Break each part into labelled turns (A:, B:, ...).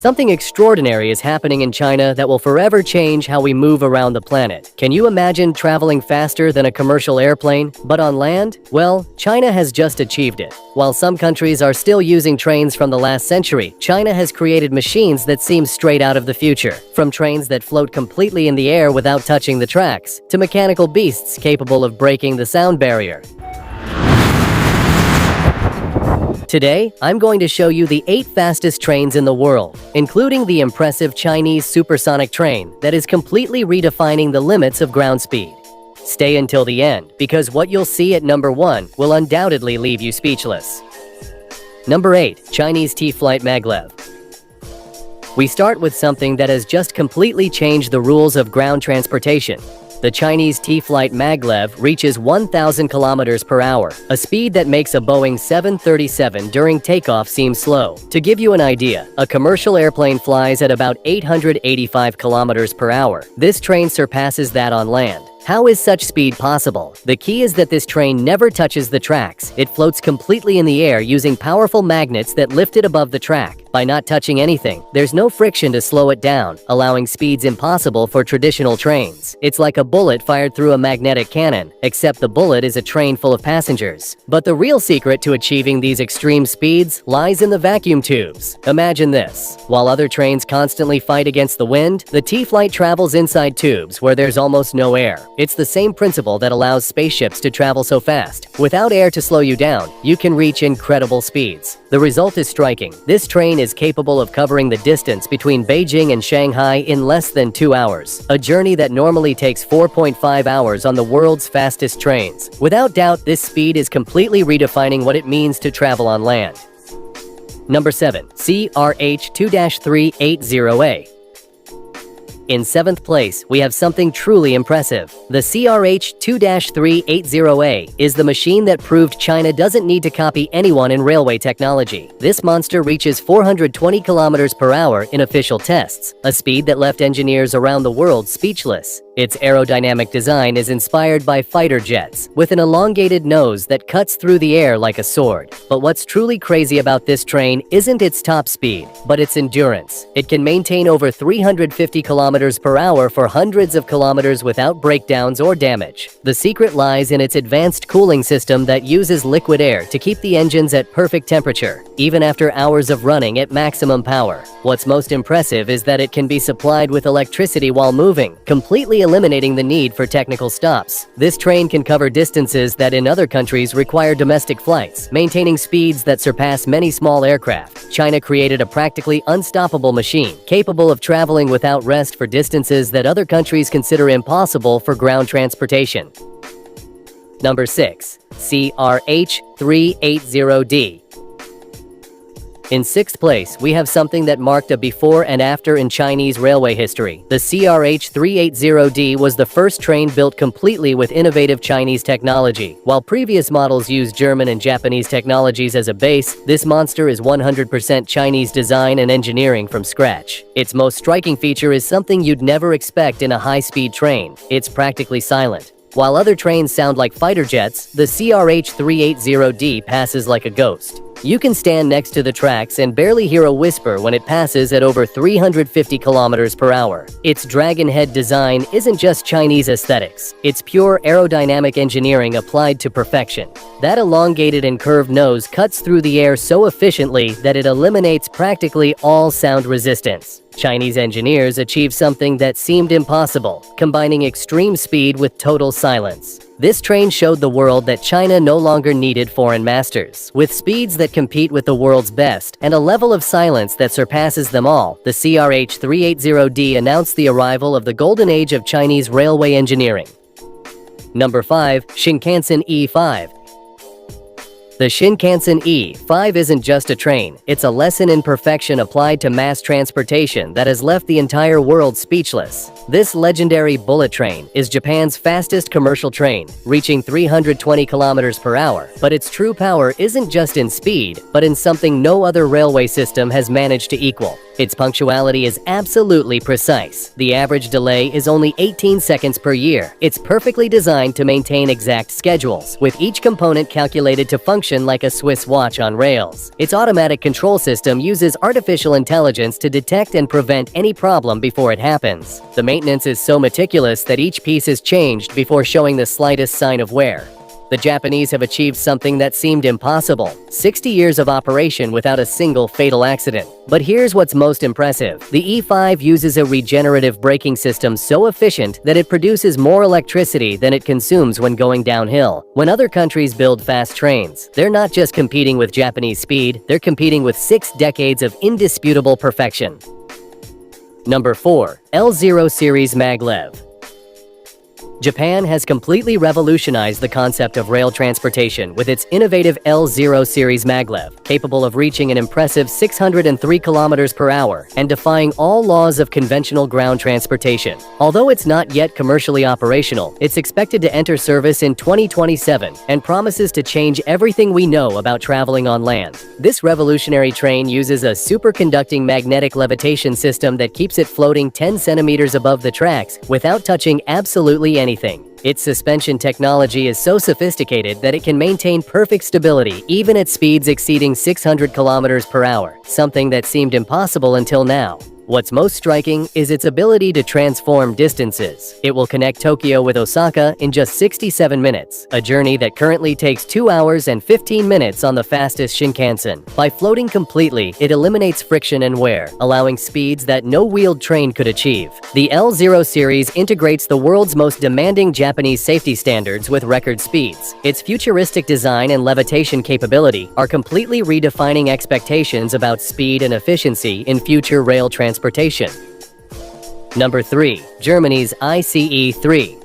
A: Something extraordinary is happening in China that will forever change how we move around the planet. Can you imagine traveling faster than a commercial airplane, but on land? Well, China has just achieved it. While some countries are still using trains from the last century, China has created machines that seem straight out of the future. From trains that float completely in the air without touching the tracks, to mechanical beasts capable of breaking the sound barrier. Today, I'm going to show you the 8 fastest trains in the world, including the impressive Chinese supersonic train that is completely redefining the limits of ground speed. Stay until the end, because what you'll see at number 1 will undoubtedly leave you speechless. Number 8. Chinese T-Flight Maglev. We start with something that has just completely changed the rules of ground transportation. The Chinese T-Flight Maglev reaches 1,000 kilometers per hour, a speed that makes a Boeing 737 during takeoff seem slow. To give you an idea, a commercial airplane flies at about 885 kilometers per hour. This train surpasses that on land. How is such speed possible? The key is that this train never touches the tracks. It floats completely in the air using powerful magnets that lift it above the track. By not touching anything, there's no friction to slow it down, allowing speeds impossible for traditional trains. It's like a bullet fired through a magnetic cannon, except the bullet is a train full of passengers. But the real secret to achieving these extreme speeds lies in the vacuum tubes. Imagine this. While other trains constantly fight against the wind, the T-Flight travels inside tubes where there's almost no air. It's the same principle that allows spaceships to travel so fast. Without air to slow you down, you can reach incredible speeds. The result is striking. This train is capable of covering the distance between Beijing and Shanghai in less than 2 hours, a journey that normally takes 4.5 hours on the world's fastest trains. Without doubt, this speed is completely redefining what it means to travel on land. Number 7. CRH-2-380A. In 7th place, we have something truly impressive. The CRH-2-380A is the machine that proved China doesn't need to copy anyone in railway technology. This monster reaches 420 kilometers per hour in official tests, a speed that left engineers around the world speechless. Its aerodynamic design is inspired by fighter jets, with an elongated nose that cuts through the air like a sword. But what's truly crazy about this train isn't its top speed, but its endurance. It can maintain over 350 kilometers per hour for hundreds of kilometers without breakdowns or damage. The secret lies in its advanced cooling system that uses liquid air to keep the engines at perfect temperature, even after hours of running at maximum power. What's most impressive is that it can be supplied with electricity while moving, completely eliminating the need for technical stops. This train can cover distances that in other countries require domestic flights, maintaining speeds that surpass many small aircraft. China created a practically unstoppable machine, capable of traveling without rest for distances that other countries consider impossible for ground transportation. Number 6. CRH-380D. In 6th place, we have something that marked a before and after in Chinese railway history. The CRH-380D was the first train built completely with innovative Chinese technology. While previous models used German and Japanese technologies as a base, this monster is 100% Chinese design and engineering from scratch. Its most striking feature is something you'd never expect in a high-speed train. It's practically silent. While other trains sound like fighter jets, the CRH-380D passes like a ghost. You can stand next to the tracks and barely hear a whisper when it passes at over 350 kilometers per hour. Its dragon head design isn't just Chinese aesthetics. It's pure aerodynamic engineering applied to perfection. That elongated and curved nose cuts through the air so efficiently that it eliminates practically all sound resistance. Chinese engineers achieved something that seemed impossible, combining extreme speed with total silence. This train showed the world that China no longer needed foreign masters. With speeds that compete with the world's best and a level of silence that surpasses them all, the CRH-380D announced the arrival of the golden age of Chinese railway engineering. Number 5. Shinkansen E5. The Shinkansen E5 isn't just a train, it's a lesson in perfection applied to mass transportation that has left the entire world speechless. This legendary bullet train is Japan's fastest commercial train, reaching 320 kilometers per hour. But its true power isn't just in speed, but in something no other railway system has managed to equal. Its punctuality is absolutely precise. The average delay is only 18 seconds per year. It's perfectly designed to maintain exact schedules, with each component calculated to function function like a Swiss watch on rails. Its automatic control system uses artificial intelligence to detect and prevent any problem before it happens. The maintenance is so meticulous that each piece is changed before showing the slightest sign of wear. The Japanese have achieved something that seemed impossible: 60 years of operation without a single fatal accident. But here's what's most impressive. The E5 uses a regenerative braking system so efficient that it produces more electricity than it consumes when going downhill. When other countries build fast trains, they're not just competing with Japanese speed, they're competing with 6 decades of indisputable perfection. Number 4. L0 Series Maglev. Japan has completely revolutionized the concept of rail transportation with its innovative L0 series maglev, capable of reaching an impressive 603 km per hour and defying all laws of conventional ground transportation. Although it's not yet commercially operational, it's expected to enter service in 2027 and promises to change everything we know about traveling on land. This revolutionary train uses a superconducting magnetic levitation system that keeps it floating 10 centimeters above the tracks without touching absolutely anything. Its suspension technology is so sophisticated that it can maintain perfect stability even at speeds exceeding 600 kilometers per hour, something that seemed impossible until now. What's most striking is its ability to transform distances. It will connect Tokyo with Osaka in just 67 minutes, a journey that currently takes 2 hours and 15 minutes on the fastest Shinkansen. By floating completely, it eliminates friction and wear, allowing speeds that no wheeled train could achieve. The L0 series integrates the world's most demanding Japanese safety standards with record speeds. Its futuristic design and levitation capability are completely redefining expectations about speed and efficiency in future rail transportation. Number 3. Germany's ICE-3.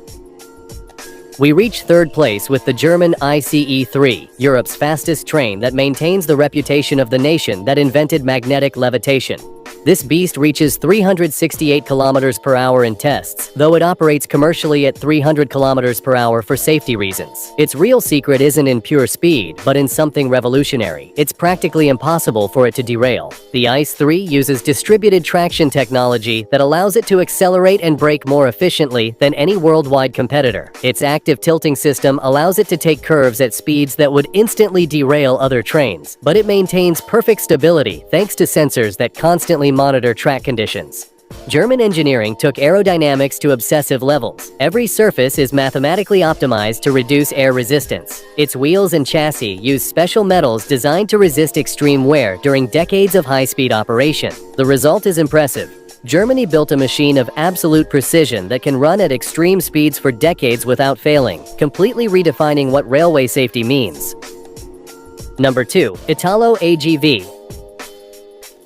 A: We reach third place with the German ICE-3, Europe's fastest train that maintains the reputation of the nation that invented magnetic levitation. This beast reaches 368 kilometers per hour in tests, though it operates commercially at 300 kilometers per hour for safety reasons. Its real secret isn't in pure speed, but in something revolutionary. It's practically impossible for it to derail. The ICE-3 uses distributed traction technology that allows it to accelerate and brake more efficiently than any worldwide competitor. Its active tilting system allows it to take curves at speeds that would instantly derail other trains, but it maintains perfect stability thanks to sensors that constantly monitor track conditions. German engineering took aerodynamics to obsessive levels. Every surface is mathematically optimized to reduce air resistance. Its wheels and chassis use special metals designed to resist extreme wear during decades of high-speed operation. The result is impressive. Germany built a machine of absolute precision that can run at extreme speeds for decades without failing, completely redefining what railway safety means. Number 2. Italo AGV.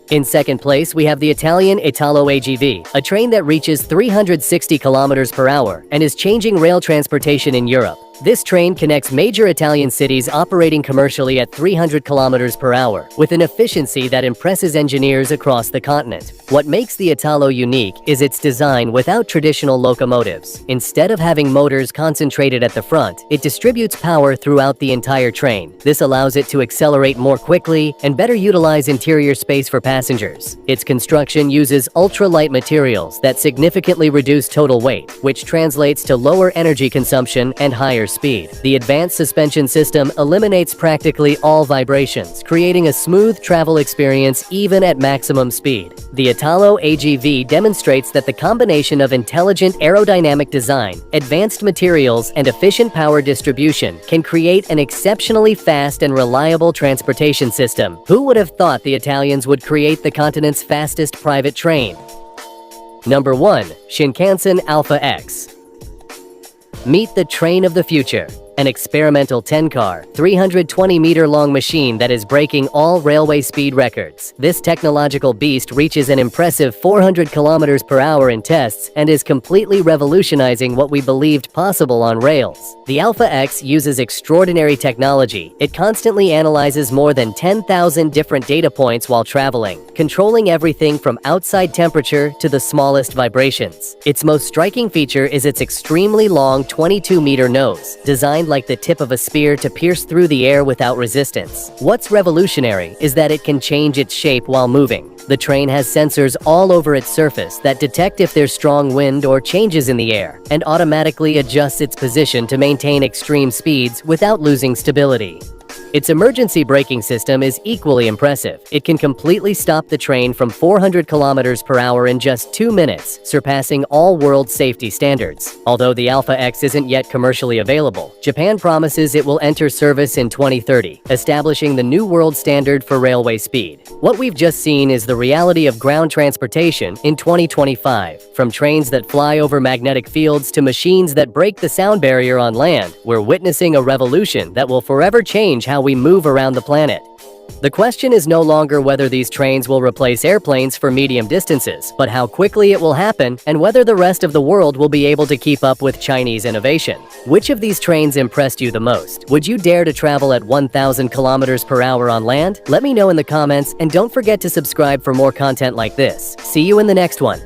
A: In second place, we have the Italian Italo AGV, a train that reaches 360 kilometers per hour and is changing rail transportation in Europe. This train connects major Italian cities operating commercially at 300 kilometers per hour, with an efficiency that impresses engineers across the continent. What makes the Italo unique is its design without traditional locomotives. Instead of having motors concentrated at the front, it distributes power throughout the entire train. This allows it to accelerate more quickly and better utilize interior space for passengers. Its construction uses ultra-light materials that significantly reduce total weight, which translates to lower energy consumption and higher speed. The advanced suspension system eliminates practically all vibrations, creating a smooth travel experience even at maximum speed. The Italo AGV demonstrates that the combination of intelligent aerodynamic design, advanced materials, and efficient power distribution can create an exceptionally fast and reliable transportation system. Who would have thought the Italians would create the continent's fastest private train? Number 1. Shinkansen Alpha X. Meet the train of the future, an experimental 10-car, 320-meter-long machine that is breaking all railway speed records. This technological beast reaches an impressive 400 kilometers per hour in tests and is completely revolutionizing what we believed possible on rails. The Alpha X uses extraordinary technology. It constantly analyzes more than 10,000 different data points while traveling, controlling everything from outside temperature to the smallest vibrations. Its most striking feature is its extremely long 22-meter nose, designed like the tip of a spear to pierce through the air without resistance. What's revolutionary is that it can change its shape while moving. The train has sensors all over its surface that detect if there's strong wind or changes in the air, and automatically adjusts its position to maintain extreme speeds without losing stability. Its emergency braking system is equally impressive. It can completely stop the train from 400 kilometers per hour in just 2 minutes, surpassing all world safety standards. Although the Alpha X isn't yet commercially available, Japan promises it will enter service in 2030, establishing the new world standard for railway speed. What we've just seen is the reality of ground transportation in 2025. From trains that fly over magnetic fields to machines that break the sound barrier on land, we're witnessing a revolution that will forever change how we move around the planet. The question is no longer whether these trains will replace airplanes for medium distances, but how quickly it will happen and whether the rest of the world will be able to keep up with Chinese innovation. Which of these trains impressed you the most? Would you dare to travel at 1,000 kilometers per hour on land? Let me know in the comments, and don't forget to subscribe for more content like this. See you in the next one.